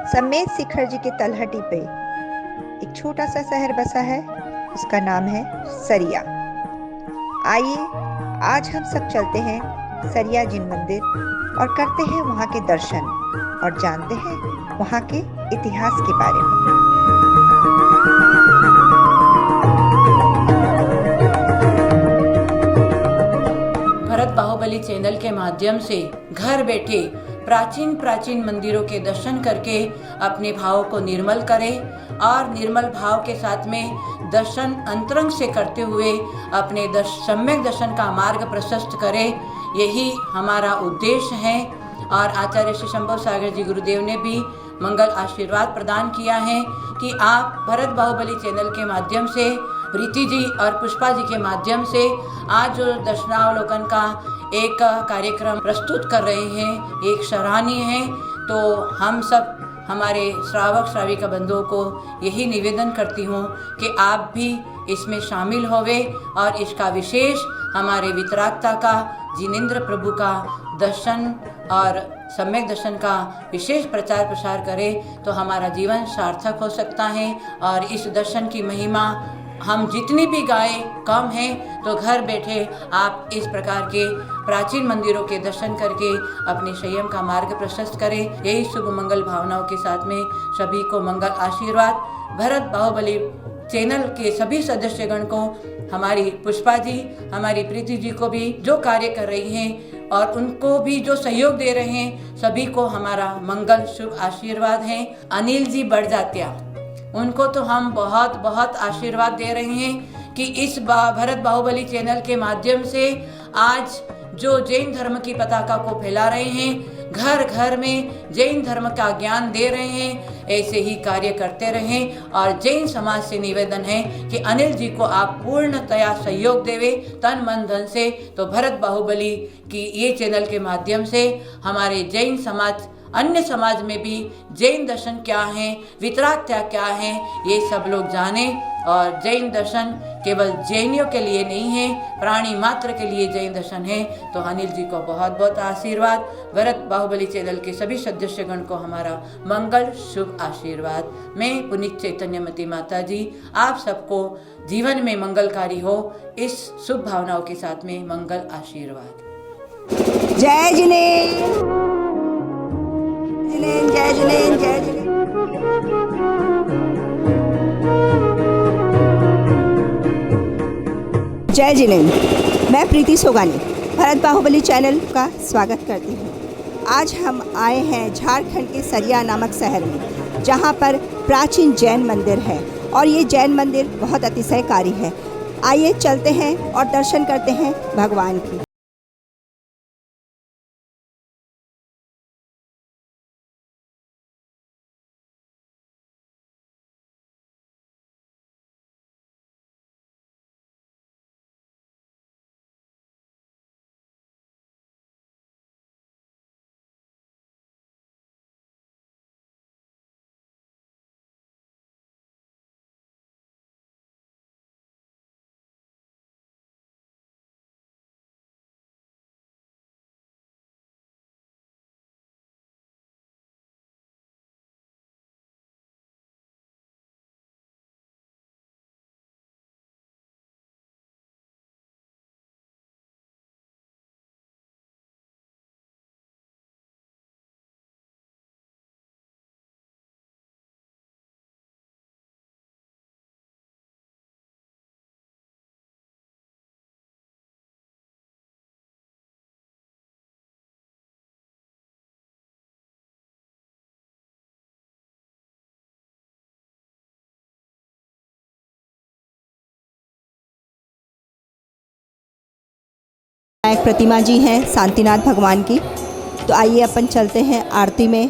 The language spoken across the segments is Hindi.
समेत शिखर जी के तलहटी पे एक छोटा सा शहर बसा है, उसका नाम है सरिया। आइए आज हम सब चलते हैं सरिया जिन मंदिर और करते हैं वहाँ के दर्शन और जानते हैं वहाँ के इतिहास के बारे में। भरत बाहुबली चैनल के माध्यम से घर बैठे प्राचीन मंदिरों के दर्शन करके अपने भाव को निर्मल करें और निर्मल भाव के साथ में दर्शन अंतरंग से करते हुए अपने सम्यक दर्शन का मार्ग प्रशस्त करें। यही हमारा उद्देश्य है और आचार्य श्री शंभव सागर जी गुरुदेव ने भी मंगल आशीर्वाद प्रदान किया है कि आप भरत बाहुबली चैनल के माध्यम से प्रीति जी और पुष्पा जी के माध्यम से आज जो दर्शनावलोकन का एक कार्यक्रम प्रस्तुत कर रहे हैं, एक सराहनीय है। तो हम सब हमारे श्रावक श्राविका बंधुओं को यही निवेदन करती हूँ कि आप भी इसमें शामिल होवे और इसका विशेष हमारे वितरागता का जिनेंद्र प्रभु का दर्शन और सम्यक दर्शन का विशेष प्रचार प्रसार करें तो हमारा जीवन सार्थक हो सकता है। और इस दर्शन की महिमा हम जितनी भी गाए कम है, तो घर बैठे आप इस प्रकार के प्राचीन मंदिरों के दर्शन करके अपने संयम का मार्ग प्रशस्त करें। यही शुभ मंगल भावनाओं के साथ में सभी को मंगल आशीर्वाद। भरत बाहुबली चैनल के सभी सदस्यगण को, हमारी पुष्पा जी, हमारी प्रीति जी को भी जो कार्य कर रही हैं और उनको भी जो सहयोग दे रहे हैं, सभी को हमारा मंगल शुभ आशीर्वाद है। अनिल जी बड़जात्या, उनको तो हम बहुत बहुत आशीर्वाद दे रहे हैं कि इस भरत बाहुबली चैनल के माध्यम से आज जो जैन धर्म की पताका को फैला रहे हैं, घर घर में जैन धर्म का ज्ञान दे रहे हैं, ऐसे ही कार्य करते रहें। और जैन समाज से निवेदन है कि अनिल जी को आप पूर्णतया सहयोग देवे तन मन धन से। तो भरत बाहुबली की ये चैनल के माध्यम से हमारे जैन समाज, अन्य समाज में भी जैन दर्शन क्या है, वितरागता क्या है, ये सब लोग जानें। और जैन दर्शन केवल जैनियों के लिए नहीं है, प्राणी मात्र के लिए जैन दर्शन है। तो अनिल जी को बहुत बहुत आशीर्वाद। भरत बाहुबली चैनल के सभी सदस्यगण को हमारा मंगल शुभ आशीर्वाद। मैं पुनीत चैतन्यमती माता जी आप सबको जीवन में मंगलकारी हो, इस शुभ भावनाओं के साथ में मंगल आशीर्वाद। जय जिनेन्द्र, जय जिनेन्द्र, जय जिनेन्द्र। जय जिनेन्द्र। मैं प्रीति सोगानी भरत बाहुबली चैनल का स्वागत करती हूँ। आज हम आए हैं झारखंड के सरिया नामक शहर में, जहाँ पर प्राचीन जैन मंदिर है और ये जैन मंदिर बहुत अतिशयकारी है। आइए चलते हैं और दर्शन करते हैं भगवान की। एक प्रतिमा जी हैं शांतिनाथ भगवान की। तो आइए अपन चलते हैं आरती में।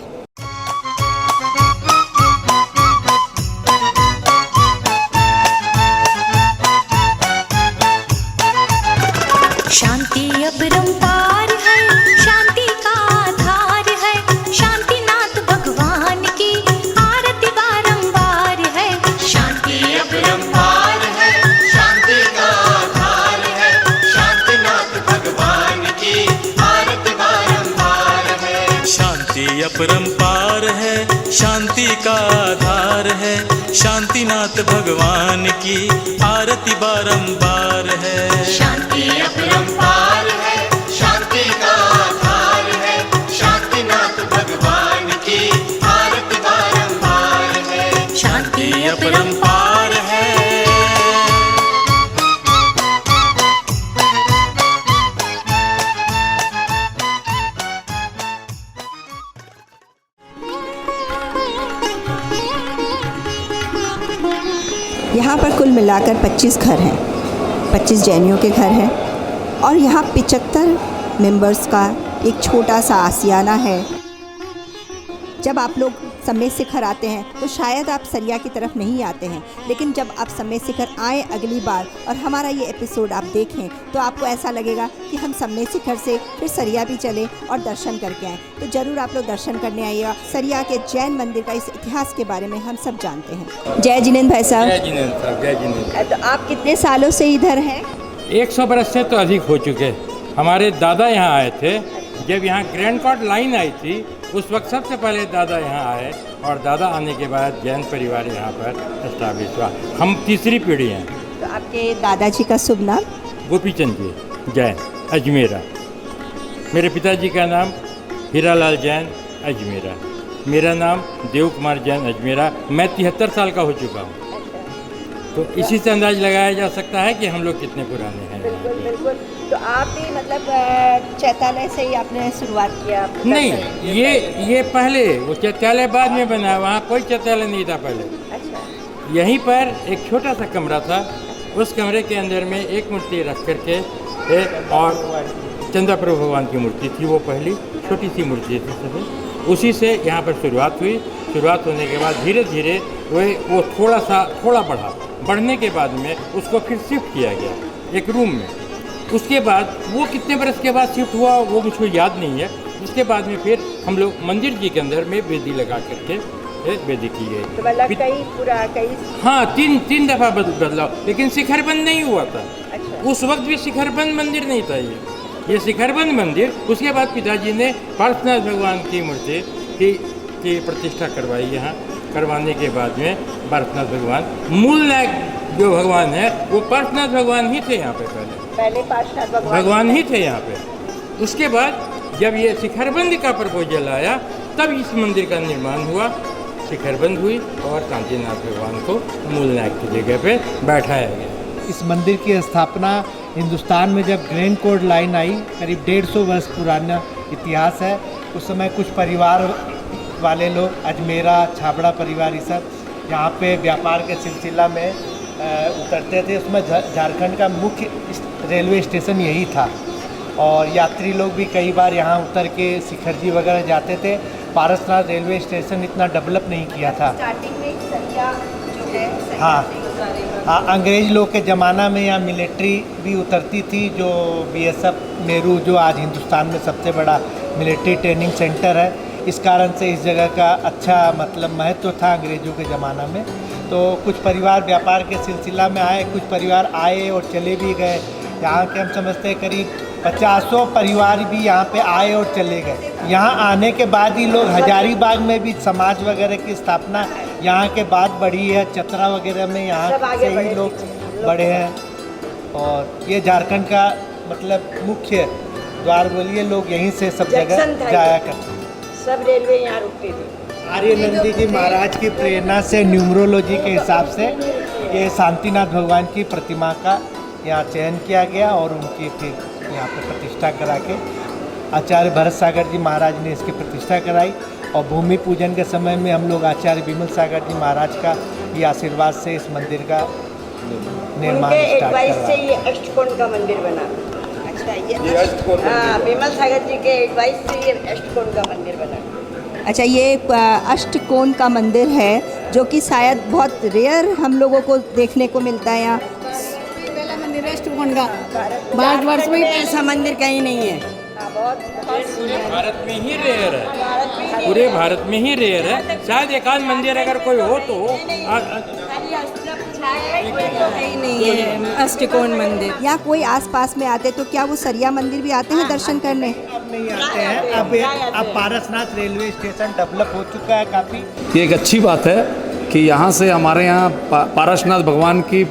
शांति अपरंपार है, शांति का आधार है, शांतिनाथ भगवान की आरती बारंबार है। शांति अपरंपार है, शांति का आधार है, शांतिनाथ भगवान की आरती बारंबार है। शांति अपरंपार है, शांति का आधार है, शांतिनाथ भगवान की आरती बारंबार है। शांति अपरंपार है, शांति का आधार है, शांतिनाथ भगवान की आरती बारंबार है। शांति अपरंपार है। यहाँ पर कुल मिलाकर 25 घर हैं, 25 जैनियों के घर हैं और यहाँ 75 मेंबर्स का एक छोटा सा आसियाना है। जब आप लोग समेत शिखर आते हैं तो शायद आप सरिया की तरफ नहीं आते हैं, लेकिन जब आप समेत शिखर आए अगली बार और हमारा ये एपिसोड आप देखें तो आपको ऐसा लगेगा कि हम समेत शिखर से फिर सरिया भी चले और दर्शन करके आएँ। तो ज़रूर आप लोग दर्शन करने आइएगा। सरिया के जैन मंदिर का इस इतिहास के बारे में हम सब जानते हैं। जय जिनेंद्र भाई साहब। जय जिनेंद्र साहब, जय जिनेंद्र। तो आप कितने सालों से इधर हैं? 100 बरस से तो अधिक हो चुके। हमारे दादा यहाँ आए थे, जब यहाँ ग्रैंड कोर्ट लाइन आई थी उस वक्त सबसे पहले दादा यहाँ आए और दादा आने के बाद जैन परिवार यहाँ पर एस्टाब्लिश हुआ। हम तीसरी पीढ़ी हैं। तो आपके दादाजी का शुभ नाम? गोपीचंद जी जैन, अजमेरा। मेरे पिताजी का नाम हीरालाल जैन, अजमेरा। मेरा नाम देव कुमार जैन, अजमेरा। मैं 73 साल का हो चुका हूँ। तो इसी से अंदाज लगाया जा सकता है कि हम लोग कितने पुराने हैं। बिल्कुल बिल्कुल। तो आप भी मतलब चैतालय से ही आपने शुरुआत किया? नहीं, ये पहले, वो चैत्यालय बाद में बना, वहाँ कोई चैत्यालय नहीं था पहले। अच्छा। यहीं पर एक छोटा सा कमरा था, उस कमरे के अंदर में एक मूर्ति रख करके और चंदा प्रभु भगवान की मूर्ति थी, वो पहली छोटी सी मूर्ति थी सभी। उसी से यहाँ पर शुरुआत हुई। शुरुआत होने के बाद धीरे धीरे वो थोड़ा बढ़ने के बाद में उसको फिर शिफ्ट किया गया एक रूम में। उसके बाद वो कितने बरस के बाद शिफ्ट हुआ वो मुझको याद नहीं है। उसके बाद में फिर हम लोग मंदिर जी के अंदर में वेदी लगा करके वेदी की गई। तो मतलब हाँ, तीन दफ़ा बदलाव, लेकिन शिखरबंद नहीं हुआ था। अच्छा। उस वक्त भी शिखरबंद मंदिर नहीं था ये शिखरबंद मंदिर। उसके बाद पिताजी ने पार्श्वनाथ भगवान की मूर्ति की प्रतिष्ठा करवाई। यहाँ करवाने के बाद में पार्श्वनाथ भगवान, मूल नायक जो भगवान है वो पार्श्वनाथ भगवान ही थे यहाँ पे। पहले पार्श्वनाथ भगवान ही थे यहाँ पे। उसके बाद जब ये शिखरबंद का प्रपोजल आया तब इस मंदिर का निर्माण हुआ, शिखरबंद हुई और कांचीनाथ भगवान को मूल नायक की जगह पे बैठाया गया। इस मंदिर की स्थापना हिंदुस्तान में जब ग्रैंड कोर्ट लाइन आई, करीब 150 वर्ष पुराना इतिहास है। उस समय कुछ परिवार वाले लोग, अजमेरा, छाबड़ा परिवार, ये सब यहाँ पे व्यापार के सिलसिला में उतरते थे। उसमें झारखंड का मुख्य रेलवे स्टेशन यही था और यात्री लोग भी कई बार यहाँ उतर के शिखरजी वगैरह जाते थे। पारसनाथ रेलवे स्टेशन इतना डेवलप नहीं किया था। स्टार्टिंग में सरिया जो है, हाँ, अंग्रेज लोग के ज़माना में यहाँ मिलिट्री भी उतरती थी, जो बीएसएफ नेहरू, जो आज हिंदुस्तान में सबसे बड़ा मिलिट्री ट्रेनिंग सेंटर है। इस कारण से इस जगह का अच्छा मतलब महत्व था अंग्रेज़ों के ज़माना में। तो कुछ परिवार व्यापार के सिलसिला में आए, कुछ परिवार आए और चले भी गए। यहाँ के हम समझते हैं करीब 50 परिवार भी यहाँ पे आए और चले गए। यहाँ आने के बाद ही लोग हजारीबाग में भी समाज वगैरह की स्थापना यहाँ के बाद बढ़ी है। चतरा वगैरह में यहाँ से ही लोग बढ़े हैं और ये झारखंड का मतलब मुख्य द्वार बोलिए, लोग यहीं से सब जगह जाया करते। सब रेलवे यहाँ रुकती थी। आर्य नंदी जी महाराज की प्रेरणा से न्यूमरोलॉजी के हिसाब से ये शांतिनाथ भगवान की प्रतिमा का यहाँ चयन किया गया और उनकी फिर यहाँ पे प्रतिष्ठा करा के आचार्य भरत सागर जी महाराज ने इसकी प्रतिष्ठा कराई। और भूमि पूजन के समय में हम लोग आचार्य विमल सागर जी महाराज का ये आशीर्वाद से इस मंदिर का निर्माण स्टार्ट एडवाइस से ये अष्टकोण का मंदिर बना। अच्छा, ये विमल सागर जी के एडवाइस से ये अष्टकोण का मंदिर बना। अच्छा, ये अष्टकोण का मंदिर है जो कि शायद बहुत रेयर हम लोगों को देखने को मिलता है यहाँ। पहला मंदिर है अष्टकोण का, भारतवर्ष में ऐसा मंदिर कहीं नहीं है। पूरे भारत में ही रेयर है, पूरे भारत में ही रेयर है। शायद एक आध मंदिर अगर कोई हो तो नहीं है अष्टकोण मंदिर। यहाँ कोई आसपास में आते तो क्या वो सरिया मंदिर भी आते हैं दर्शन करने? नहीं आते हैं। अब पारसनाथ रेलवे स्टेशन डेवलप हो चुका है काफ़ी। ये एक अच्छी बात है कि यहाँ से हमारे यहाँ पारसनाथ भगवान की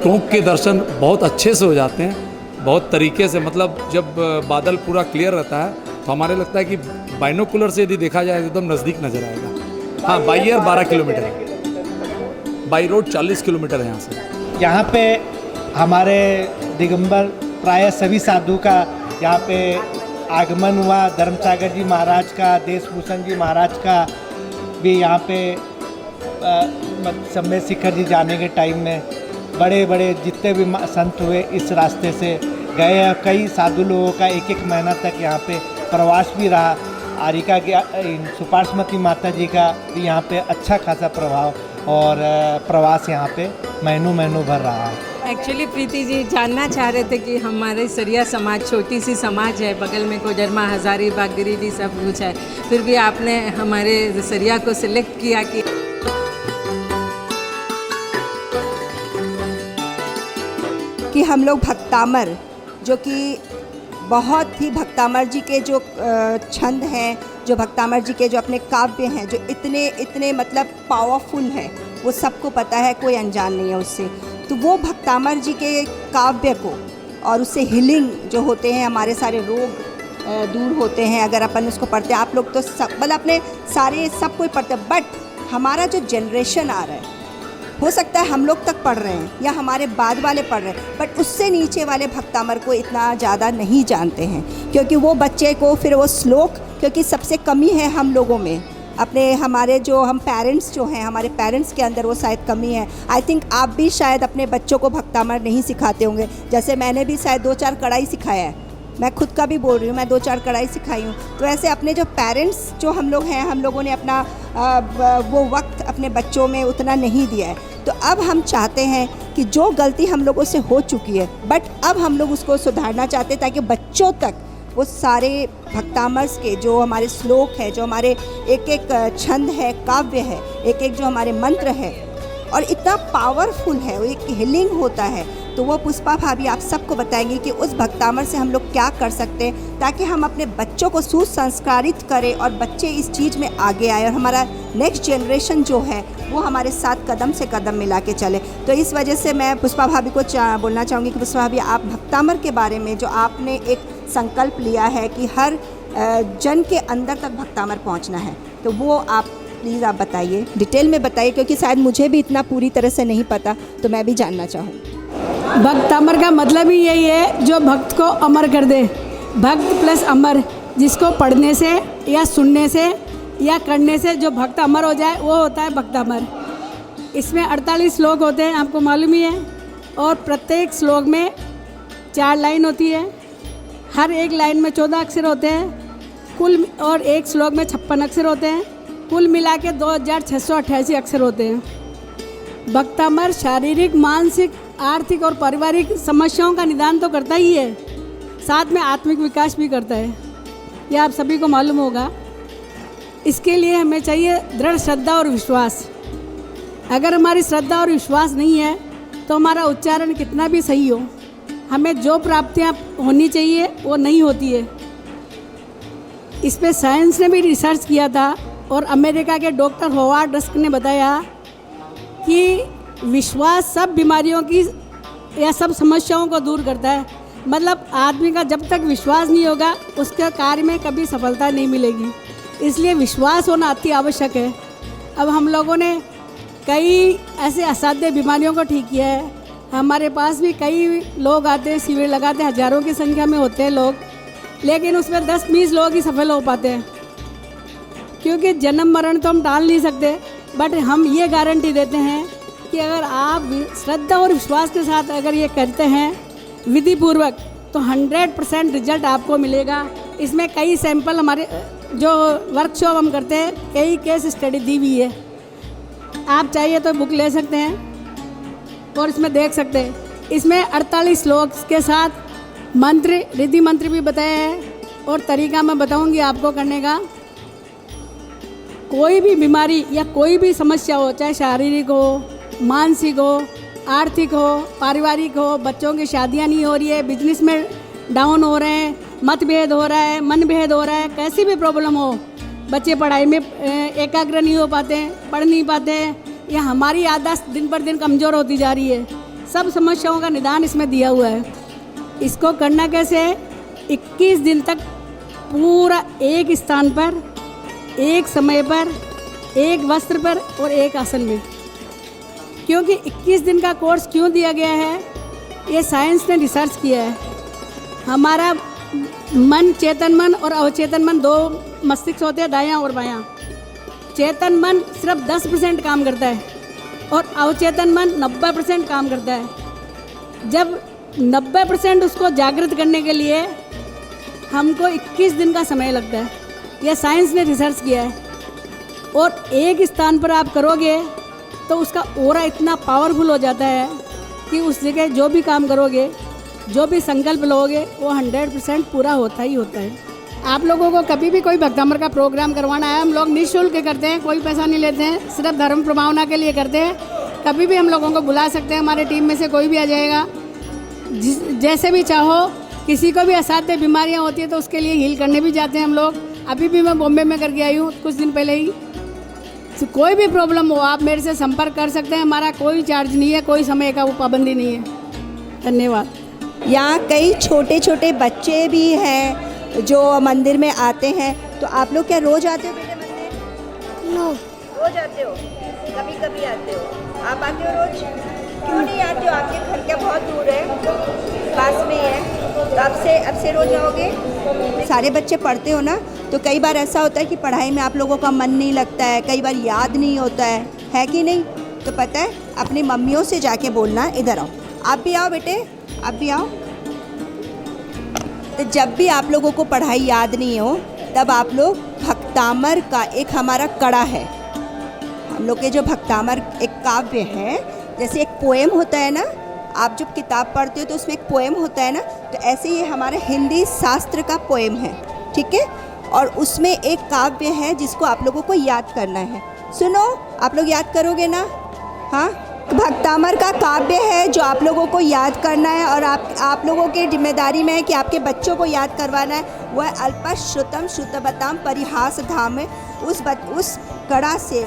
टोंक के दर्शन बहुत अच्छे से हो जाते हैं, बहुत तरीके से। मतलब जब बादल पूरा क्लियर रहता है तो हमारे लगता है कि बाइनोकुलर से यदि देखा जाए एकदम नज़दीक नज़र आएगा। हाँ, बाई एयर 12 किलोमीटर है, बाई रोड 40 किलोमीटर है यहाँ से। यहाँ पे हमारे दिगंबर प्राय सभी साधु का यहाँ पे आगमन हुआ। धर्मसागर जी महाराज का, देशभूषण जी महाराज का भी यहाँ पे सम्मेद शिखर जी जाने के टाइम में बड़े बड़े जितने भी संत हुए इस रास्ते से गए हैं। कई साधु लोगों का एक एक महीना तक यहाँ पे प्रवास भी रहा। आरिका के सुपार्श्वती माता जी का भी यहाँ पे अच्छा खासा प्रभाव और प्रवास यहाँ पे महीनों भर रहा है। एक्चुअली प्रीति जी जानना चाह रहे थे कि हमारे सरिया समाज छोटी सी समाज है, बगल में कोडरमा, हजारीबाग, गिरिडीह सब कुछ है, फिर भी आपने हमारे सरिया को सिलेक्ट किया कि हम लोग भक्तामर, जो कि बहुत ही भक्तामर जी के जो छंद हैं, जो भक्तामर जी के जो अपने काव्य हैं, जो इतने मतलब पावरफुल हैं, वो सबको पता है, कोई अनजान नहीं है उससे। तो वो भक्तामर जी के काव्य को और उससे हीलिंग जो होते हैं, हमारे सारे रोग दूर होते हैं अगर अपन उसको पढ़ते हैं। आप लोग तो सब मतलब अपने सारे सब कोई पढ़ते हैं, बट हमारा जो जनरेशन आ रहा है, हो सकता है हम लोग तक पढ़ रहे हैं या हमारे बाद वाले पढ़ रहे हैं, बट उससे नीचे वाले भक्तामर को इतना ज़्यादा नहीं जानते हैं, क्योंकि वो बच्चे को फिर वो श्लोक, क्योंकि सबसे कमी है हम लोगों में, अपने हमारे जो हम पेरेंट्स जो हैं, हमारे पेरेंट्स के अंदर वो शायद कमी है। आई थिंक आप भी शायद अपने बच्चों को भक्तामर नहीं सिखाते होंगे, जैसे मैंने भी शायद 2-4 कढ़ाई सिखाया है। मैं खुद का भी बोल रही हूँ, मैं 2-4 कढ़ाई सिखाई हूँ। तो ऐसे अपने जो पेरेंट्स जो हम लोग हैं, हम लोगों ने अपना वो वक्त अपने बच्चों में उतना नहीं दिया है। तो अब हम चाहते हैं कि जो गलती हम लोगों से हो चुकी है, बट अब हम लोग उसको सुधारना चाहते हैं, ताकि बच्चों तक वो सारे भक्तामर्स के जो हमारे श्लोक है, जो हमारे एक छंद है, काव्य है, एक जो हमारे मंत्र है, और इतना पावरफुल है, वो एक हीलिंग होता है। तो वो पुष्पा भाभी आप सबको बताएंगी कि उस भक्तामर से हम लोग क्या कर सकते हैं, ताकि हम अपने बच्चों को सुसंस्कारित करें और बच्चे इस चीज़ में आगे आए और हमारा नेक्स्ट जनरेशन जो है वो हमारे साथ कदम से कदम मिला के चले। तो इस वजह से मैं पुष्पा भाभी को बोलना चाहूँगी कि पुष्पा भाभी, आप भक्तामर के बारे में जो आपने एक संकल्प लिया है कि हर जन के अंदर तक भक्तामर पहुँचना है, तो वो आप प्लीज़ आप बताइए, डिटेल में बताइए, क्योंकि शायद मुझे भी इतना पूरी तरह से नहीं पता, तो मैं भी जानना चाहूँगी। भक्तामर का मतलब ही यही है, जो भक्त को अमर कर दे। भक्त प्लस अमर, जिसको पढ़ने से या सुनने से या करने से जो भक्त अमर हो जाए, वो होता है भक्तामर। इसमें 48 श्लोक होते हैं, आपको मालूम ही है, और प्रत्येक श्लोक में 4 लाइन होती है। हर एक लाइन में 14 अक्षर होते हैं कुल, और एक श्लोक में 56 अक्षर होते हैं। कुल मिला के 2688 अक्षर होते हैं। भक्तामर शारीरिक, मानसिक, आर्थिक और पारिवारिक समस्याओं का निदान तो करता ही है, साथ में आत्मिक विकास भी करता है, यह आप सभी को मालूम होगा। इसके लिए हमें चाहिए दृढ़ श्रद्धा और विश्वास। अगर हमारी श्रद्धा और विश्वास नहीं है तो हमारा उच्चारण कितना भी सही हो, हमें जो प्राप्तियाँ होनी चाहिए वो नहीं होती है। इस पर साइंस ने भी रिसर्च किया था, और अमेरिका के डॉक्टर होवार्ड रस्क ने बताया कि विश्वास सब बीमारियों की या सब समस्याओं को दूर करता है। मतलब आदमी का जब तक विश्वास नहीं होगा, उसके कार्य में कभी सफलता नहीं मिलेगी। इसलिए विश्वास होना अति आवश्यक है। अब हम लोगों ने कई ऐसे असाध्य बीमारियों को ठीक किया है। हमारे पास भी कई लोग आते हैं, शिविर लगाते हैं, हज़ारों की संख्या में होते हैं लोग, लेकिन उसमें 10-20 लोग ही सफल हो पाते हैं, क्योंकि जन्म मरण तो हम टाल नहीं सकते, बट हम ये गारंटी देते हैं कि अगर आप श्रद्धा और विश्वास के साथ अगर ये करते हैं विधि पूर्वक, तो 100% रिजल्ट आपको मिलेगा। इसमें कई सैंपल हमारे जो वर्कशॉप हम करते हैं, कई केस स्टडी दी हुई है। आप चाहिए तो बुक ले सकते हैं और इसमें देख सकते हैं। इसमें 48 श्लोक के साथ मंत्र, रिद्धि मंत्र भी बताए हैं, और तरीका मैं बताऊंगी आपको करने का। कोई भी बीमारी या कोई भी समस्या हो, चाहे शारीरिक हो, मानसिक हो, आर्थिक हो, पारिवारिक हो, बच्चों की शादियां नहीं हो रही है, बिजनेस में डाउन हो रहे हैं, मतभेद हो रहा है, मनभेद हो रहा है, कैसी भी प्रॉब्लम हो, बच्चे पढ़ाई में एकाग्र नहीं हो पाते, पढ़ नहीं पाते, या हमारी याददाश्त दिन पर दिन कमज़ोर होती जा रही है, सब समस्याओं का निदान इसमें दिया हुआ है। इसको करना कैसे है? 21 दिन तक पूरा एक स्थान पर, एक समय पर, एक वस्त्र पर और एक आसन में। क्योंकि 21 दिन का कोर्स क्यों दिया गया है, ये साइंस ने रिसर्च किया है। हमारा मन, चेतन मन और अवचेतन मन, दो मस्तिष्क होते हैं, दायां और बायां। चेतन मन सिर्फ 10% काम करता है और अवचेतन मन 90% काम करता है। जब 90% उसको जागृत करने के लिए हमको 21 दिन का समय लगता है, यह साइंस ने रिसर्च किया है। और एक स्थान पर आप करोगे तो उसका ऑरा इतना पावरफुल हो जाता है कि उस जगह जो भी काम करोगे, जो भी संकल्प लोगे, वो 100% पूरा होता ही होता है। आप लोगों को कभी भी कोई भक्तामर का प्रोग्राम करवाना है, हम लोग निःशुल्क करते हैं, कोई पैसा नहीं लेते हैं, सिर्फ धर्म प्रभावना के लिए करते हैं। कभी भी हम लोगों को बुला सकते हैं, हमारे टीम में से कोई भी आ जाएगा। जैसे भी चाहो, किसी को भी असाध्य बीमारियां होती है तो उसके लिए हील करने भी जाते हैं हम लोग। अभी भी मैं बॉम्बे में करके आई हूँ कुछ दिन पहले ही। तो कोई भी प्रॉब्लम हो, आप मेरे से संपर्क कर सकते हैं, हमारा कोई चार्ज नहीं है, कोई समय का वो पाबंदी नहीं है। धन्यवाद। यहाँ कई छोटे छोटे बच्चे भी हैं जो मंदिर में आते हैं, तो आप लोग क्या रोज आते हो बेटे मंदिर? नो, रोज आते हो? कभी कभी आते हो? आप आते हो रोज? क्यों नहीं आते हो? आपके घर क्या बहुत दूर है, पास में ही है, तो अब से रोज आओगे? सारे बच्चे पढ़ते हो ना, तो कई बार ऐसा होता है कि पढ़ाई में आप लोगों का मन नहीं लगता है, कई बार याद नहीं होता है कि नहीं? तो पता है, अपनी मम्मियों से जाके बोलना, इधर आओ, आप भी आओ बेटे, आप भी आओ। तो जब भी आप लोगों को पढ़ाई याद नहीं हो, तब आप लोग भक्तामर का एक हमारा कड़ा है, हम लोग के जो भक्तामर एक काव्य है, जैसे एक पोएम होता है ना, आप जब किताब पढ़ते हो तो उसमें एक पोएम होता है ना, तो ऐसे ही हमारे हिंदी शास्त्र का पोएम है, ठीक है? और उसमें एक काव्य है जिसको आप लोगों को याद करना है। सुनो, आप लोग याद करोगे ना? हाँ, भक्तामर का काव्य है जो आप लोगों को याद करना है, और आप लोगों की जिम्मेदारी में है कि आपके बच्चों को याद करवाना है। वह अल्पश्रुतम श्रुतवताम परिहास धाम है, उस कड़ा से,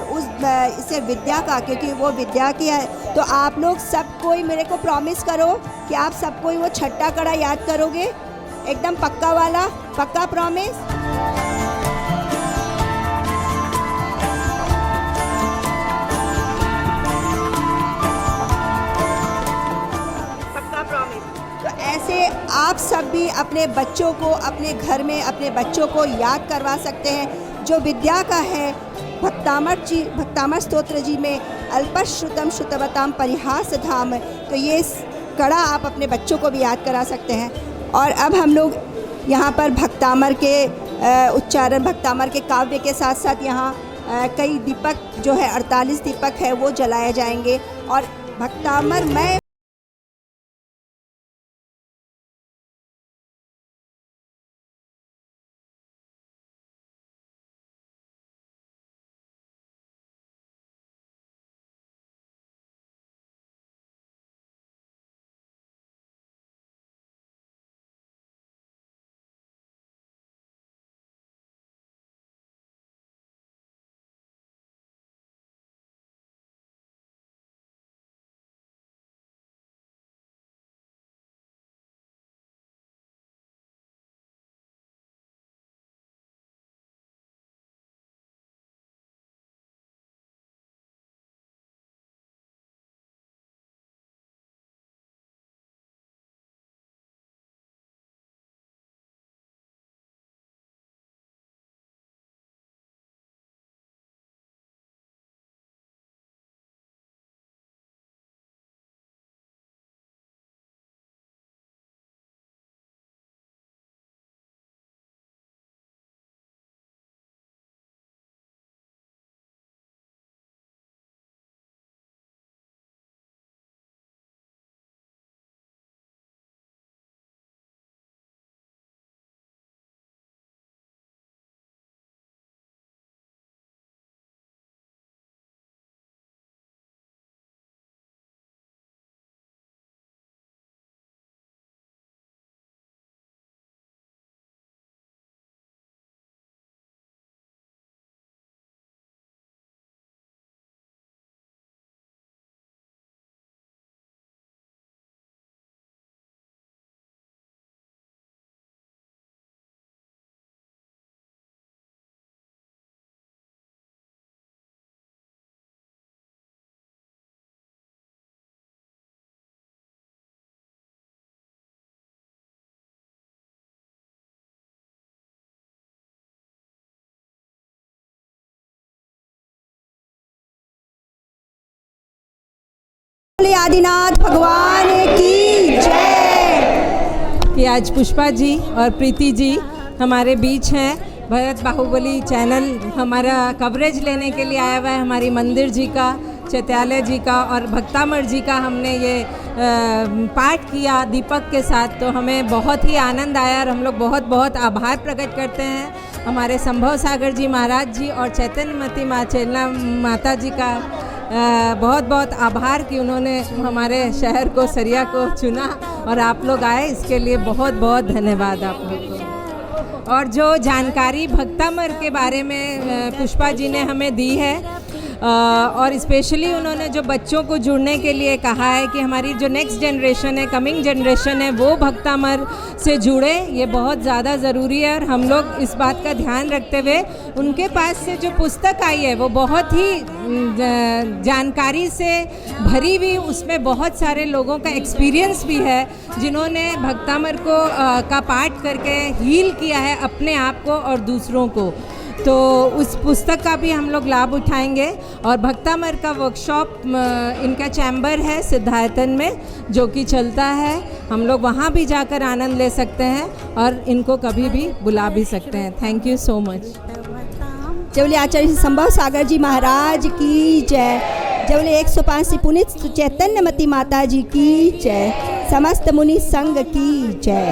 इसे विद्या का, क्योंकि वो विद्या की है। तो आप लोग सब कोई मेरे को प्रॉमिस करो कि आप सब कोई वो छठा कड़ा याद करोगे, एकदम पक्का वाला, पक्का प्रॉमिस? तो ऐसे आप सब भी अपने बच्चों को, अपने घर में अपने बच्चों को याद करवा सकते हैं। जो विद्या का है, भक्तामर स्तोत्र जी में अल्पश्रुतम श्रुतवताम परिहास धाम, तो ये कड़ा आप अपने बच्चों को भी याद करा सकते हैं। और अब हम लोग यहाँ पर भक्तामर के उच्चारण, भक्तामर के काव्य के साथ साथ यहाँ कई दीपक जो है, 48 दीपक है, वो जलाए जाएंगे। और भक्तामर मैं बोले आदिनाथ भगवान की जय। कि आज पुष्पा जी और प्रीति जी हमारे बीच हैं। भरत बाहुबली चैनल हमारा कवरेज लेने के लिए आया हुआ है। हमारी मंदिर जी का, चैत्यालय जी का और भक्तामर जी का हमने ये पाठ किया दीपक के साथ, तो हमें बहुत ही आनंद आया और हम लोग बहुत बहुत आभार प्रकट करते हैं हमारे संभव सागर जी महाराज जी और चैतन्यमती चेला माता जी का बहुत बहुत आभार कि उन्होंने हमारे शहर को, सरिया को चुना और आप लोग आए, इसके लिए बहुत बहुत धन्यवाद आप लोग को। और जो जानकारी भक्तामर के बारे में पुष्पा जी ने हमें दी है और स्पेशली उन्होंने जो बच्चों को जुड़ने के लिए कहा है कि हमारी जो नेक्स्ट जनरेशन है, कमिंग जनरेशन है, वो भक्तामर से जुड़े, ये बहुत ज़्यादा ज़रूरी है। और हम लोग इस बात का ध्यान रखते हुए उनके पास से जो पुस्तक आई है वो बहुत ही जानकारी से भरी हुई, उसमें बहुत सारे लोगों का एक्सपीरियंस भी है जिन्होंने भक्तामर को का पाठ करके हील किया है अपने आप को और दूसरों को। तो उस पुस्तक का भी हम लोग लाभ उठाएंगे। और भक्तामर का वर्कशॉप इनका चैम्बर है सिद्धार्थन में जो कि चलता है, हम लोग वहाँ भी जाकर आनंद ले सकते हैं और इनको कभी भी बुला भी सकते हैं। Thank you so much. जबले आचार्य संभव सागर जी महाराज की जय। जबले 105 से पुनीत चैतन्यमती माता जी की जय। समस्त मुनि संघ की जय।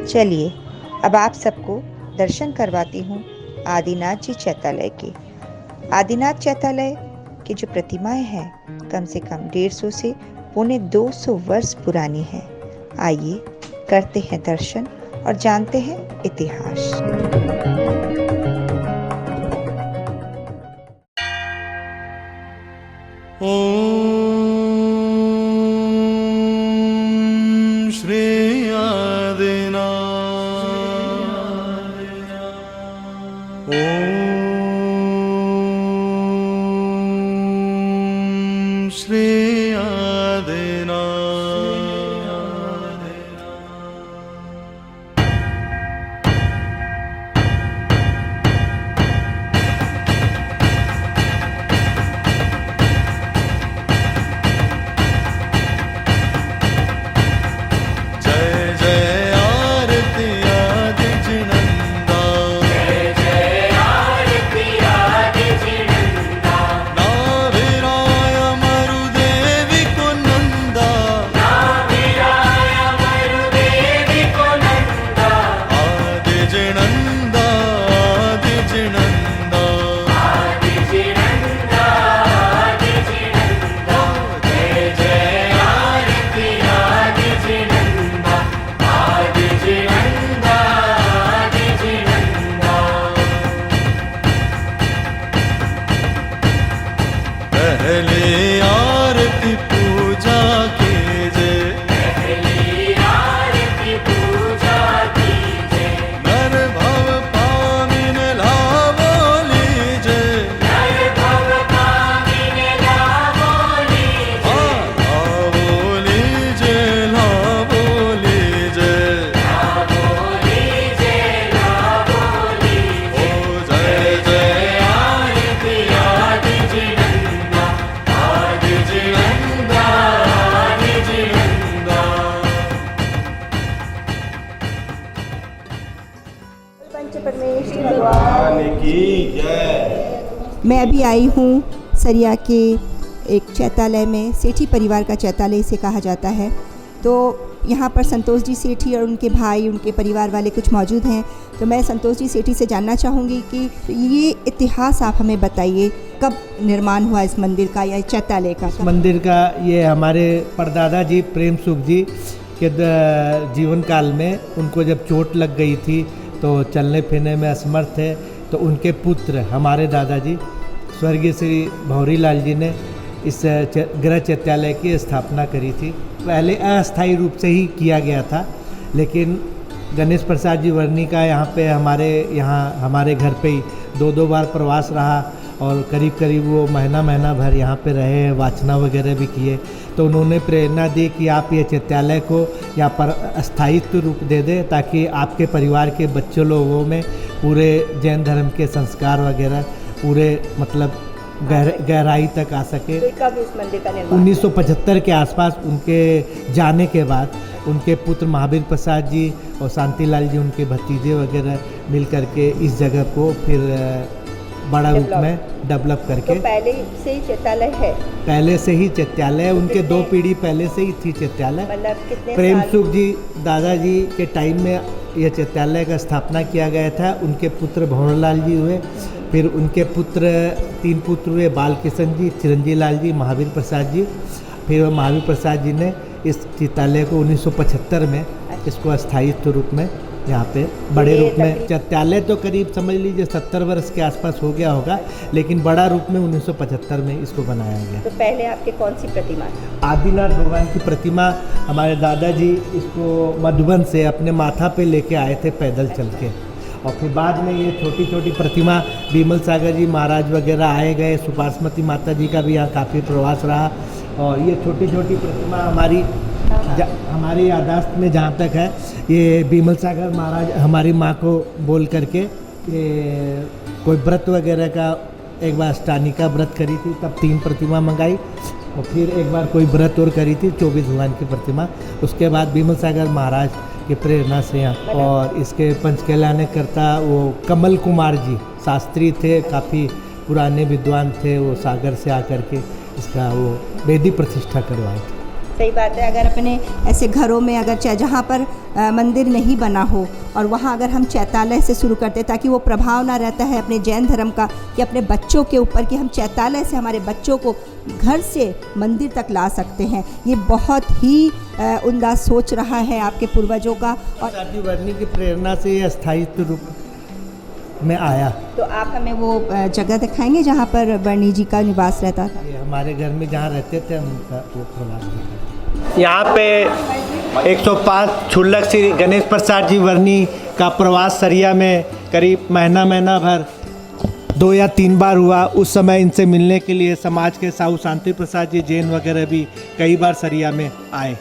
चलिए अब आप सबको दर्शन करवाती हूँ आदिनाथ जी चैत्यालय के। आदिनाथ चैत्यालय की जो प्रतिमाएं हैं कम से कम 150 से 250 वर्ष पुरानी है। आइए करते हैं दर्शन और जानते हैं इतिहास। ओम श्री आदिनाथ। ओम श्री आदिनाथ। मैं अभी आई हूँ सरिया के एक चैत्यालय में। सेठी परिवार का चैत्यालय इसे कहा जाता है। तो यहाँ पर संतोष जी सेठी और उनके भाई, उनके परिवार वाले कुछ मौजूद हैं। तो मैं संतोष जी सेठी से जानना चाहूँगी कि ये इतिहास आप हमें बताइए, कब निर्माण हुआ इस मंदिर का या चैत्यालय का? मंदिर का ये हमारे परदादा जी प्रेम सुख जी के जीवन काल में उनको जब चोट लग गई थी तो चलने फिरने में असमर्थ थे, तो उनके पुत्र हमारे दादाजी स्वर्गीय श्री भौरी लाल जी ने इस गृह चैत्यालय की स्थापना करी थी। पहले अस्थायी रूप से ही किया गया था, लेकिन गणेश प्रसाद जी वर्णी का यहाँ हमारे घर पे ही 2-2 बार प्रवास रहा और करीब करीब वो महीना भर यहाँ पे रहे, वाचना वगैरह भी किए। तो उन्होंने प्रेरणा दी कि आप ये चैत्यालय को यहाँ पर अस्थायित्व रूप दे दें ताकि आपके परिवार के बच्चों लोगों में पूरे जैन धर्म के संस्कार वगैरह पूरे मतलब गहराई तक आ सके। तो कब इस मंदिर का निर्माण? 1975 के आसपास उनके जाने के बाद उनके पुत्र महावीर प्रसाद जी और शांतिलाल जी, उनके भतीजे वगैरह मिल करके इस जगह को फिर बड़ा रूप में डेवलप करके। तो पहले से ही चैत्यालय है? पहले से ही चैत्यालय, उनके 2 पीढ़ी पहले से ही थी चैत्यालय। मतलब कितने प्रेम साल? सुख जी दादाजी के टाइम में यह चैत्यालय का स्थापना किया गया था। उनके पुत्र भंवरलाल जी हुए, फिर उनके पुत्र 3 पुत्र हुए, बालकिशन जी, चिरंजीव लाल जी, महावीर प्रसाद जी। फिर महावीर प्रसाद जी ने इस चैत्यालय को 1975 में इसको अस्थायित्व रूप में यहाँ पे बड़े रूप में, चैत्यालय तो करीब समझ लीजिए 70 वर्ष के आसपास हो गया होगा, लेकिन बड़ा रूप में 1975 में इसको बनाया गया। तो पहले आपके कौन सी प्रतिमा? आदिनाथ भगवान की प्रतिमा हमारे दादाजी इसको मधुबन से अपने माथा पे लेके आए थे पैदल चल के, और फिर बाद में ये छोटी छोटी प्रतिमा विमल सागर जी महाराज वगैरह आए गए। सुपासमती माता जी का भी यहाँ काफ़ी प्रवास रहा, और ये छोटी छोटी प्रतिमा हमारी यादाश्त में जहाँ तक है, ये विमल सागर महाराज हमारी माँ को बोल करके ये कोई व्रत वगैरह का एक बार अष्टानी का व्रत करी थी, तब 3 प्रतिमा मंगाई, और फिर एक बार कोई व्रत और करी थी 24 भगवान की प्रतिमा। उसके बाद विमल सागर महाराज की प्रेरणा से यहाँ, और इसके पंचकल्याणकर्ता वो कमल कुमार जी शास्त्री थे, काफ़ी पुराने विद्वान थे, वो सागर से आकर के इसका वो वेदी प्रतिष्ठा करवाए थे। सही बात है। अगर अपने ऐसे घरों में अगर जहाँ पर मंदिर नहीं बना हो, और वहाँ अगर हम चैत्यालय से शुरू करते ताकि वो प्रभाव ना रहता है अपने जैन धर्म का कि अपने बच्चों के ऊपर, कि हम चैत्यालय से हमारे बच्चों को घर से मंदिर तक ला सकते हैं, ये बहुत ही उम्दा सोच रहा है आपके पूर्वजों का। और शादी वर्णी की प्रेरणा से ये स्थायित्व रूप में आया। तो आप हमें वो जगह दिखाएंगे जहाँ पर वर्णी जी का निवास रहता था? ये हमारे घर में जहाँ रहते थे हम उनका वो प्रवास किया। यहाँ पे 105 छुल्लक श्री गणेश प्रसाद जी वर्णी का प्रवास सरिया में करीब महीना भर 2 या 3 बार हुआ। उस समय इनसे मिलने के लिए समाज के साहू शांति प्रसाद जी जैन वगैरह भी कई बार सरिया में आए।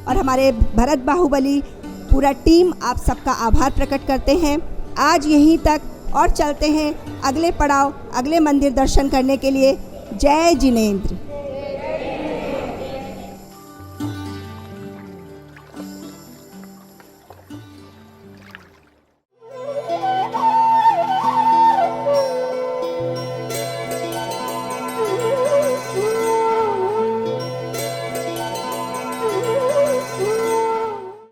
और हमारे भरत बाहुबली पूरा टीम आप सबका आभार प्रकट करते हैं। आज यहीं तक, और चलते हैं अगले पड़ाव, अगले मंदिर दर्शन करने के लिए। जय जिनेंद्र।